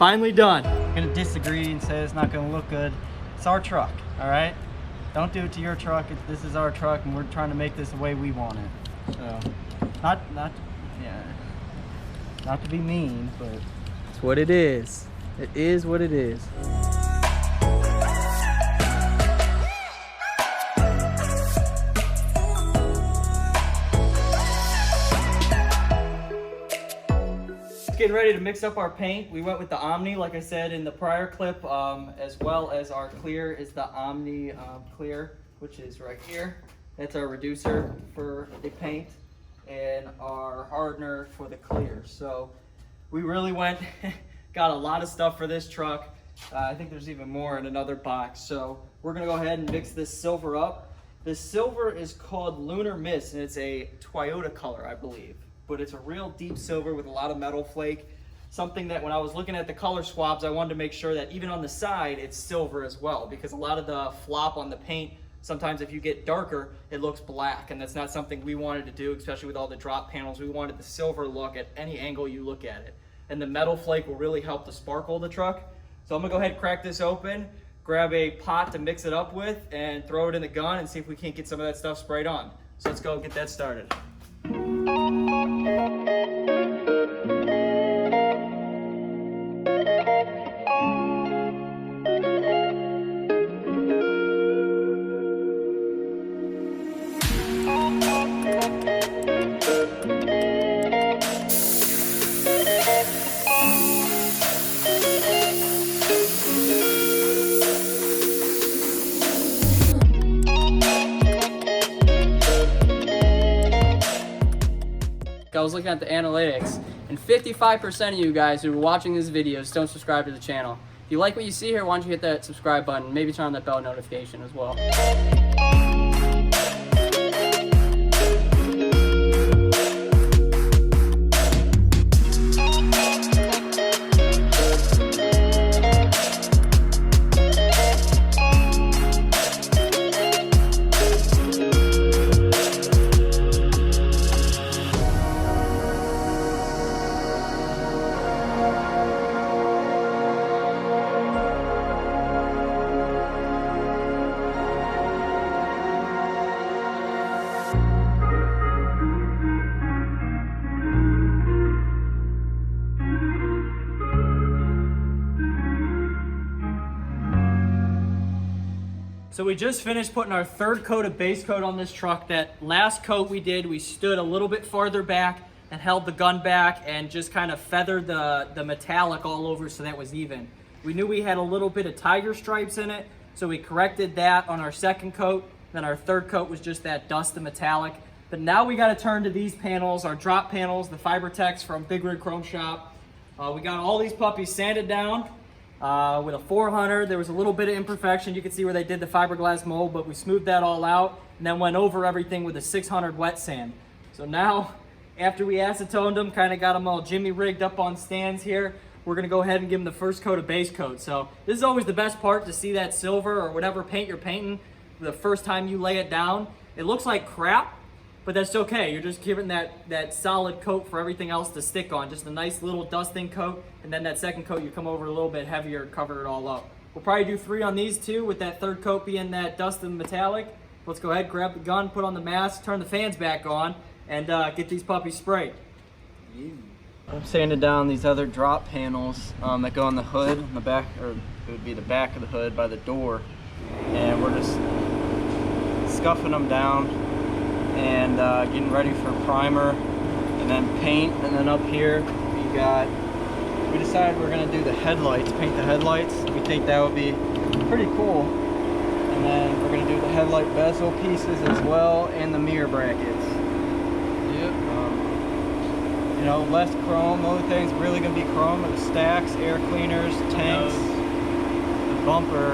finally done. I'm gonna disagree and say it's not gonna look good. It's our truck, all right? Don't do it to your truck. This is our truck, and we're trying to make this the way we want it. So, not to be mean, but it's what it is. It is what it is. Getting ready to mix up our paint. We went with the Omni, like I said in the prior clip, as well as our clear is the Omni clear, which is right here. That's our reducer for the paint and our hardener for the clear. So we really went, got a lot of stuff for this truck. I think there's even more in another box. So we're gonna go ahead and mix this silver up. This silver is called Lunar Mist, and it's a Toyota color, I believe. But it's a real deep silver with a lot of metal flake. Something that when I was looking at the color swabs, I wanted to make sure that even on the side, it's silver as well, because a lot of the flop on the paint, sometimes if you get darker, it looks black, and that's not something we wanted to do, especially with all the drop panels. We wanted the silver look at any angle you look at it. And the metal flake will really help to sparkle the truck. So I'm gonna go ahead and crack this open, grab a pot to mix it up with, and throw it in the gun and see if we can't get some of that stuff sprayed on. So let's go get that started. I was looking at the analytics, and 55% of you guys who are watching these videos don't subscribe to the channel. If you like what you see here, why don't you hit that subscribe button, maybe turn on that bell notification as well. So we just finished putting our third coat of base coat on this truck. That last coat we did, we stood a little bit farther back and held the gun back and just kind of feathered the metallic all over so that was even. We knew we had a little bit of tiger stripes in it, so we corrected that on our second coat. Then our third coat was just that dust and metallic. But now we got to turn to these panels, our drop panels, the Fibertex from Big Rig Chrome Shop. We got all these puppies sanded down. With a 400, there was a little bit of imperfection. You can see where they did the fiberglass mold, but we smoothed that all out and then went over everything with a 600 wet sand. So now, after we acetoned them, kind of got them all jimmy rigged up on stands here, we're gonna go ahead and give them the first coat of base coat. So this is always the best part, to see that silver or whatever paint you're painting the first time you lay it down. It looks like crap, but that's okay. You're just giving that solid coat for everything else to stick on. Just a nice little dusting coat, and then that second coat you come over a little bit heavier, cover it all up. We'll probably do 3 on these 2, with that third coat being that dust and metallic. Let's go ahead, grab the gun, put on the mask, turn the fans back on, and get these puppies sprayed. I'm sanding down these other drop panels that go on the hood, on the back, or it would be the back of the hood by the door. And we're just scuffing them down and getting ready for primer and then paint. And then up here we decided we're gonna do the headlights, paint the headlights. We think that would be pretty cool. And then we're gonna do the headlight bezel pieces as well, and the mirror brackets. Yep. You know, less chrome. The only thing's really gonna be chrome are the stacks, air cleaners, tanks, the bumper,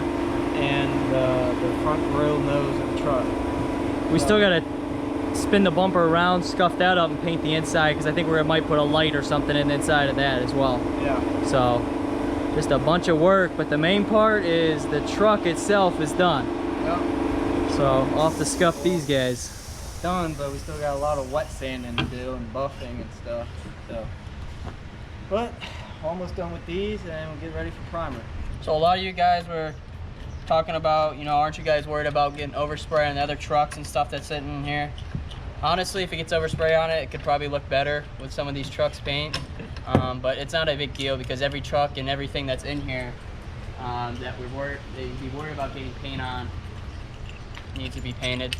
and the front grille nose of the truck. We still gotta spin the bumper around, scuff that up, and paint the inside, because I think we might put a light or something in the inside of that as well. Yeah. So just a bunch of work, but the main part is the truck itself is done. Yep. So I'll have to scuff these guys. Done, but we still got a lot of wet sanding to do and buffing and stuff. So, but almost done with these, and we'll get ready for primer. So a lot of you guys were talking about, you know, aren't you guys worried about getting overspray on the other trucks and stuff that's sitting in here? Honestly, if it gets overspray on it, it could probably look better with some of these trucks' paint. But it's not a big deal because every truck and everything that's in here that we're worried about getting paint on needs to be painted.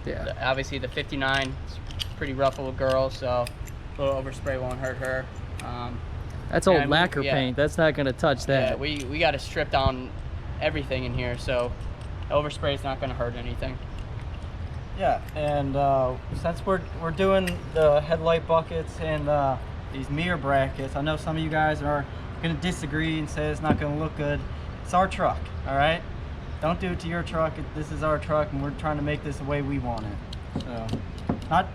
Yeah. Obviously, the 59 is a pretty rough little girl, so a little overspray won't hurt her. That's old lacquer paint. That's not going to touch that. Yeah, we got to strip down everything in here, so overspray is not going to hurt anything. Yeah, and since we're doing the headlight buckets and these mirror brackets, I know some of you guys are going to disagree and say it's not going to look good. It's our truck, all right? Don't do it to your truck. This is our truck, and we're trying to make this the way we want it. So, not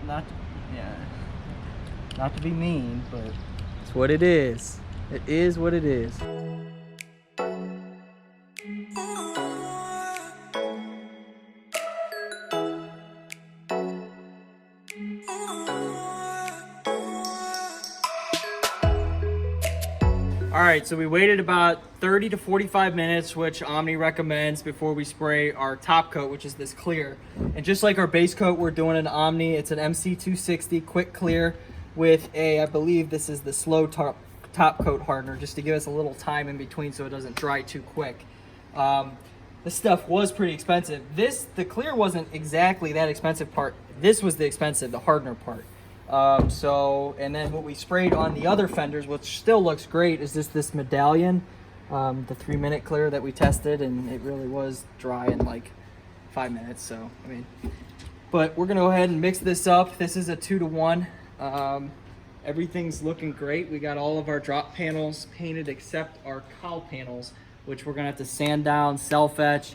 to be mean, but it's what it is. It is what it is. All right, so we waited about 30 to 45 minutes, which Omni recommends before we spray our top coat, which is this clear. And just like our base coat, we're doing an Omni. It's an MC260 quick clear with a, I believe this is the slow top coat hardener, just to give us a little time in between so it doesn't dry too quick. This stuff was pretty expensive. The clear wasn't exactly that expensive part. This was the expensive, the hardener part. And then what we sprayed on the other fenders, which still looks great, is this medallion, the 3-minute clear that we tested, and it really was dry in like 5 minutes. So, I mean, but we're gonna go ahead and mix this up. This is a 2-to-1. Everything's looking great. We got all of our drop panels painted except our cowl panels, which we're gonna have to sand down, self-etch,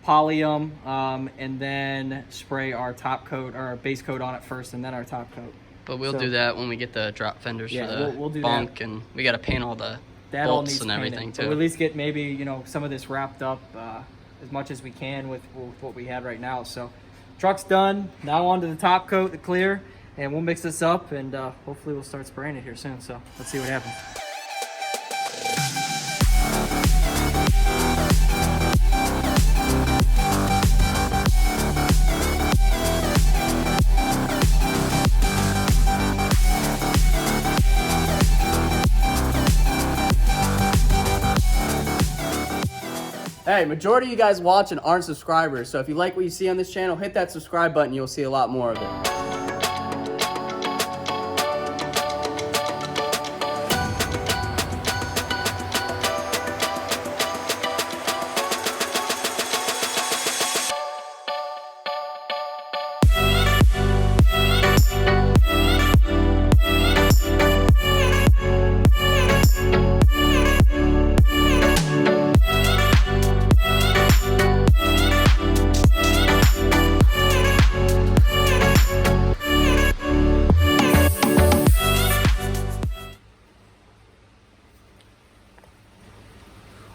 poly them, and then spray our top coat or our base coat on it first, and then our top coat. But we'll do that when we get the drop fenders for the we'll do bunk, that. And we got to paint all the that all bolts needs and everything too. We'll at least get maybe, you know, some of this wrapped up as much as we can with what we had right now. So truck's done. Now on to the top coat, the clear, and we'll mix this up, and hopefully we'll start spraying it here soon. So let's see what happens. Hey, majority of you guys watching aren't subscribers, so if you like what you see on this channel, hit that subscribe button. You'll see a lot more of it.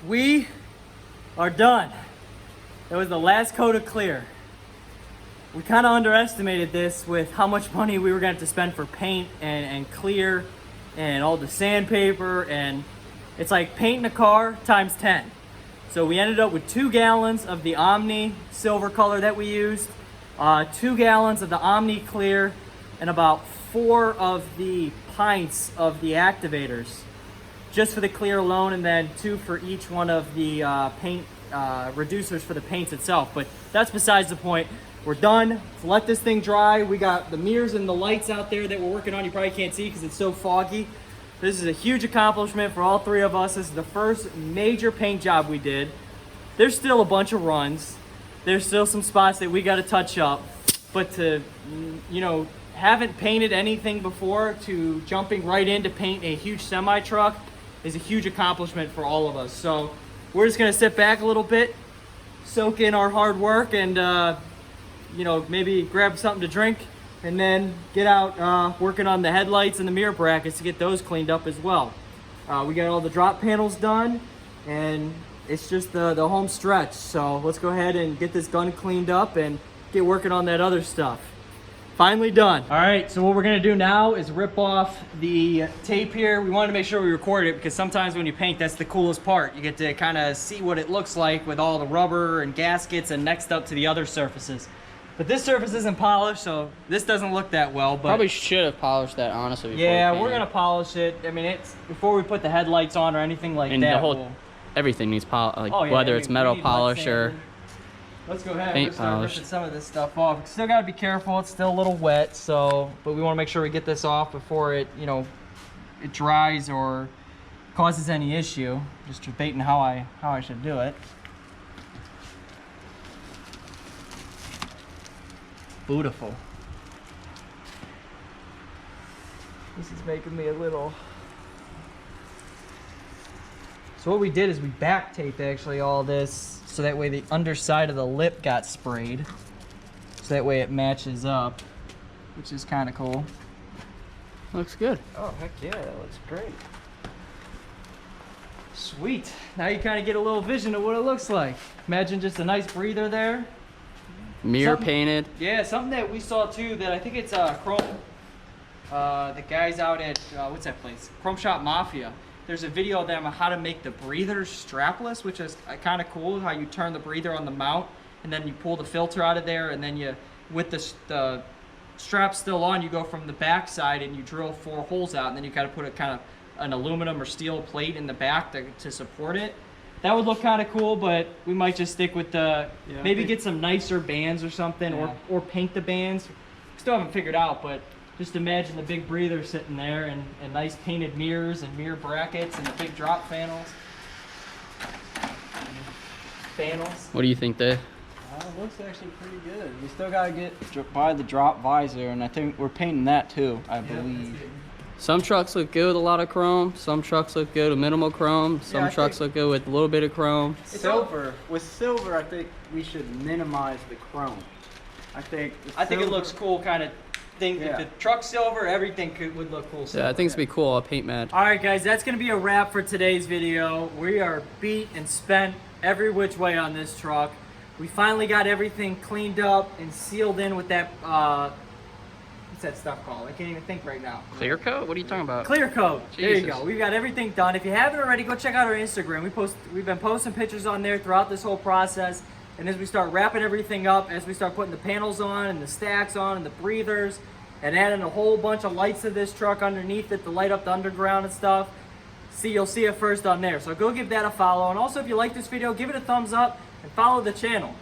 We are done. That was the last coat of clear. We kind of underestimated this with how much money we were going to have to spend for paint and clear and all the sandpaper, and it's like painting a car times 10. So we ended up with 2 gallons of the Omni silver color that we used, 2 gallons of the Omni clear, and about 4 of the pints of the activators, just for the clear alone, and then 2 for each one of the paint reducers for the paints itself. But that's besides the point. We're done. So let this thing dry. We got the mirrors and the lights out there that we're working on. You probably can't see because it's so foggy. This is a huge accomplishment for all 3 of us. This is the first major paint job we did. There's still a bunch of runs. There's still some spots that we got to touch up. But to, you know, haven't painted anything before, to jumping right in to paint a huge semi truck is a huge accomplishment for all of us. So we're just gonna sit back a little bit, soak in our hard work, and you know, maybe grab something to drink, and then get out working on the headlights and the mirror brackets to get those cleaned up as well. We got all the drop panels done, and it's just the home stretch. So let's go ahead and get this gun cleaned up and get working on that other stuff. Finally done. All right, so what we're gonna do now is rip off the tape here. We wanted to make sure we recorded it because sometimes when you paint, that's the coolest part. You get to kind of see what it looks like with all the rubber and gaskets and next up to the other surfaces. But this surface isn't polished, so this doesn't look that well. But Probably should have polished that, honestly. Before yeah, we we're painted. gonna polish it. I mean, it's before we put the headlights on or anything like And that. the whole, everything needs polish, like Oh, yeah, whether I it's mean, metal we need wet polish or sand. Let's go ahead paint and start polish. ripping some of this stuff off. Still gotta be careful, it's still a little wet, so, but we wanna make sure we get this off before it, you know, it dries or causes any issue. Just debating how I should do it. Beautiful. This is making me a little... So what we did is we back taped actually all this so that way the underside of the lip got sprayed. So that way it matches up, which is kind of cool. looks good. Oh, heck yeah, that looks great. Sweet. Now you kind of get a little vision of what it looks like. Imagine just a nice breather there. Mirror Something- painted. Yeah, something that we saw too that I think it's Chrome. The guys out at, what's that place? Chrome Shop Mafia. There's a video of them on how to make the breathers strapless, which is kind of cool, how you turn the breather on the mount and then you pull the filter out of there and then you, with the strap still on, you go from the back side and you drill 4 holes out and then you kind of put a kind of an aluminum or steel plate in the back to support it. That would look kind of cool, but we might just stick with the, Yeah, maybe get some nicer bands or something, Yeah. or paint the bands. Still haven't figured out, but just imagine the big breather sitting there and nice painted mirrors and mirror brackets and the big drop panels. What do you think, Dave? It looks actually pretty good. We still gotta buy the drop visor, and I think we're painting that too, I believe. Some trucks look good with a lot of chrome. Some trucks look good with minimal chrome. Some I trucks look good with a little bit of chrome. Silver. With silver, I think we should minimize the chrome. I think it looks cool, kind of thing. Yeah. If the truck's silver, everything would look cool. Yeah, I think it's gonna be cool. A paint match. All right, guys, that's gonna be a wrap for today's video. We are beat and spent every which way on this truck. We finally got everything cleaned up and sealed in with that, what's that stuff called? I can't even think right now. Clear coat? What are you talking about? Clear coat. There you Jesus. go. We've got everything done. If you haven't already, go check out our Instagram. We've been posting pictures on there throughout this whole process. And as we start wrapping everything up, as we start putting the panels on and the stacks on and the breathers, and adding a whole bunch of lights to this truck underneath it to light up the underground and stuff, you'll see it first on there. So go give that a follow. And also, if you like this video, give it a thumbs up and follow the channel.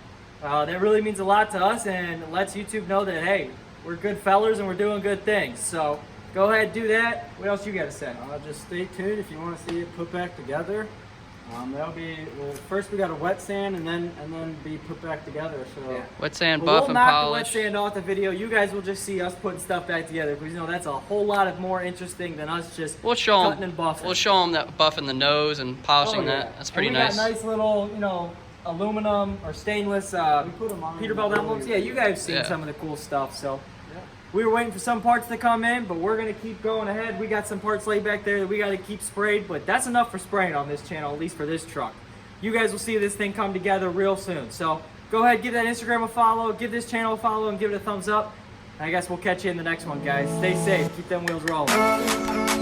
That really means a lot to us and lets YouTube know that, hey, we're good fellers and we're doing good things. So go ahead and do that. What else you got to say? just stay tuned if you want to see it put back together. That'll be, well, first we got a wet sand and then be put back together. So Yeah. Wet sand, But buff, we'll and knock the wet polish. sand off the video. You guys will just see us putting stuff back together because you know that's a whole lot of more interesting than us just We'll show cutting them. and buffing. We'll show them that buffing the nose and polishing Oh, yeah. that. That's pretty And nice. We got nice little, you know, aluminum or stainless put 'em on Peterbilt envelopes. Yeah, you guys have seen Yeah. some of the cool stuff. So we were waiting for some parts to come in, but we're gonna keep going ahead. We got some parts laid back there that we got to keep sprayed, but that's enough for spraying on this channel, at least for this truck. You guys will see this thing come together real soon. So go ahead, give that Instagram a follow, give this channel a follow, and give it a thumbs up. And I guess we'll catch you in the next one, guys. Stay safe. Keep them wheels rolling.